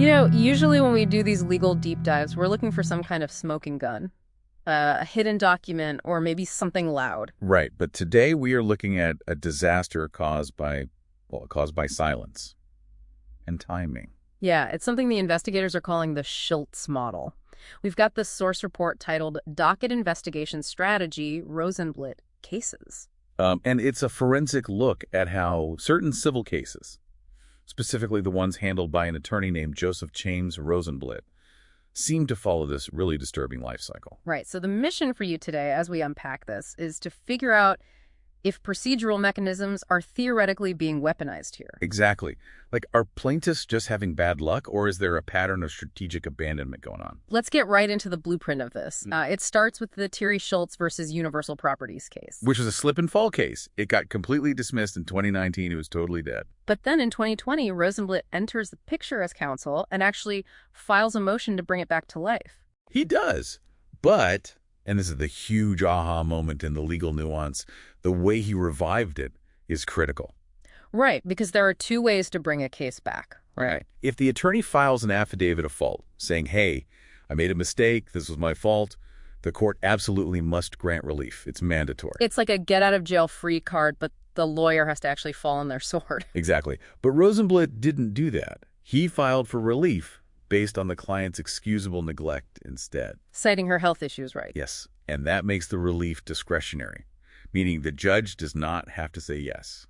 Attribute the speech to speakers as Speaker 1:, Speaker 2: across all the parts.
Speaker 1: Usually when we do these legal deep dives, we're looking for some kind of smoking gun, a hidden document, or maybe something loud.
Speaker 2: Right, but today we are looking at a disaster caused by silence and timing.
Speaker 1: Yeah, it's something the investigators are calling the Schilz model. We've got this source report titled Docket Investigation Strategy, Rosenblit Cases.
Speaker 2: And it's a forensic look at how certain civil cases, specifically the ones handled by an attorney named Joseph Chaim Rosenblit, seem to follow this really disturbing life cycle.
Speaker 1: Right, so the mission for you today, as we unpack this, is to figure out if procedural mechanisms are theoretically being weaponized here.
Speaker 2: Exactly. Like, are plaintiffs just having bad luck, or is there a pattern of strategic abandonment going on?
Speaker 1: Let's get right into the blueprint of this. It starts with the Teri Schilz versus Universal Properties case.
Speaker 2: Which was a slip-and-fall case. It got completely dismissed in 2019. It was totally dead.
Speaker 1: But then in 2020, Rosenblit enters the picture as counsel and actually files a motion to bring it back to life.
Speaker 2: He does. But, and this is the huge aha moment in the legal nuance, the way he revived it is critical.
Speaker 1: Right, because there are two ways to bring a case back. Right.
Speaker 2: If the attorney files an affidavit of fault saying, hey, I made a mistake, this was my fault, the court absolutely must grant relief. It's mandatory.
Speaker 1: It's like a get-out-of-jail-free card, but the lawyer has to actually fall on their sword.
Speaker 2: Exactly. But Rosenblit didn't do that. He filed for relief based on the client's excusable neglect instead.
Speaker 1: Citing her health issues, right?
Speaker 2: Yes, and that makes the relief discretionary, meaning the judge does not have to say yes.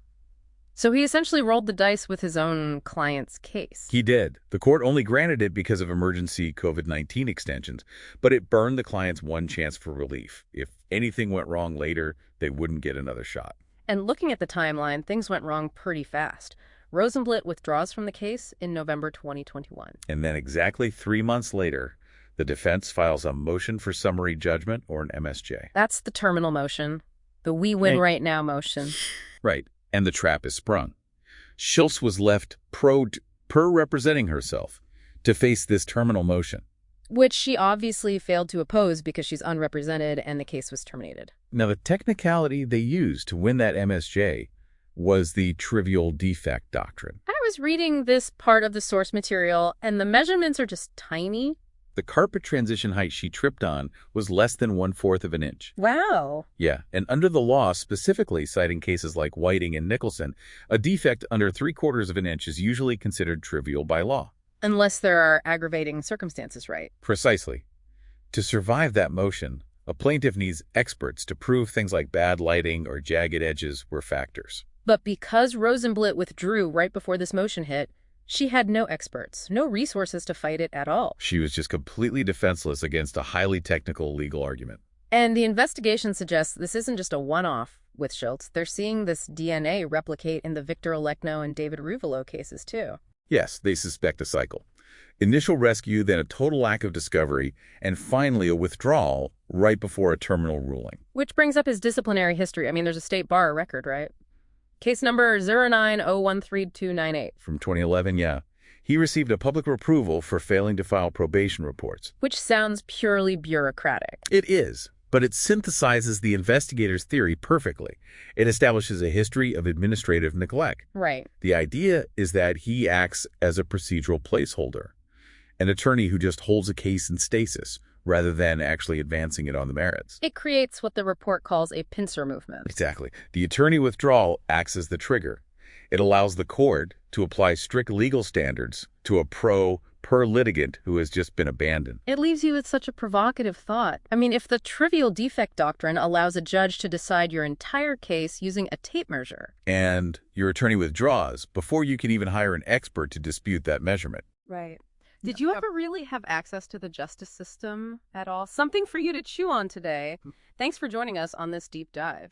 Speaker 1: So he essentially rolled the dice with his own client's case.
Speaker 2: He did. The court only granted it because of emergency COVID-19 extensions, but it burned the clients one chance for relief. If anything went wrong later, they wouldn't get another shot.
Speaker 1: And looking at the timeline, things went wrong pretty fast. Rosenblit withdraws from the case in November 2021.
Speaker 2: And then exactly 3 months later, the defense files a motion for summary judgment, or an MSJ.
Speaker 1: That's the terminal motion, the we win right now motion.
Speaker 2: Right. And the trap is sprung. Schilz was left representing herself to face this terminal motion,
Speaker 1: which she obviously failed to oppose because she's unrepresented and the case was terminated.
Speaker 2: Now, the technicality they used to win that MSJ was the trivial defect doctrine.
Speaker 1: I was reading this part of the source material, and the measurements are just tiny.
Speaker 2: The carpet transition height she tripped on was less than 1/4 of an inch.
Speaker 1: Wow.
Speaker 2: Yeah, and under the law, specifically citing cases like Whiting and Nicholson, a defect under 3/4 of an inch is usually considered trivial by law.
Speaker 1: Unless there are aggravating circumstances, right?
Speaker 2: Precisely. To survive that motion, a plaintiff needs experts to prove things like bad lighting or jagged edges were factors.
Speaker 1: But because Rosenblit withdrew right before this motion hit, she had no experts, no resources to fight it at all.
Speaker 2: She was just completely defenseless against a highly technical legal argument.
Speaker 1: And the investigation suggests this isn't just a one-off with Schilz. They're seeing this DNA replicate in the Victor Olechno and David Ruvolo cases, too.
Speaker 2: Yes, they suspect a cycle. Initial rescue, then a total lack of discovery, and finally a withdrawal right before a terminal ruling.
Speaker 1: Which brings up his disciplinary history. I mean, there's a state bar record, right? Case number 09013298.
Speaker 2: From 2011, yeah. He received a public reproval for failing to file probation reports.
Speaker 1: Which sounds purely bureaucratic.
Speaker 2: It is, but it synthesizes the investigator's theory perfectly. It establishes a history of administrative neglect.
Speaker 1: Right.
Speaker 2: The idea is that he acts as a procedural placeholder, an attorney who just holds a case in stasis, rather than actually advancing it on the merits.
Speaker 1: It creates what the report calls a pincer movement.
Speaker 2: Exactly. The attorney withdrawal acts as the trigger. It allows the court to apply strict legal standards to a per litigant who has just been abandoned.
Speaker 1: It leaves you with such a provocative thought. I mean, if the trivial defect doctrine allows a judge to decide your entire case using a tape measure,
Speaker 2: and your attorney withdraws before you can even hire an expert to dispute that measurement.
Speaker 1: Right. Did you ever really have access to the justice system at all? Something for you to chew on today. Thanks for joining us on this deep dive.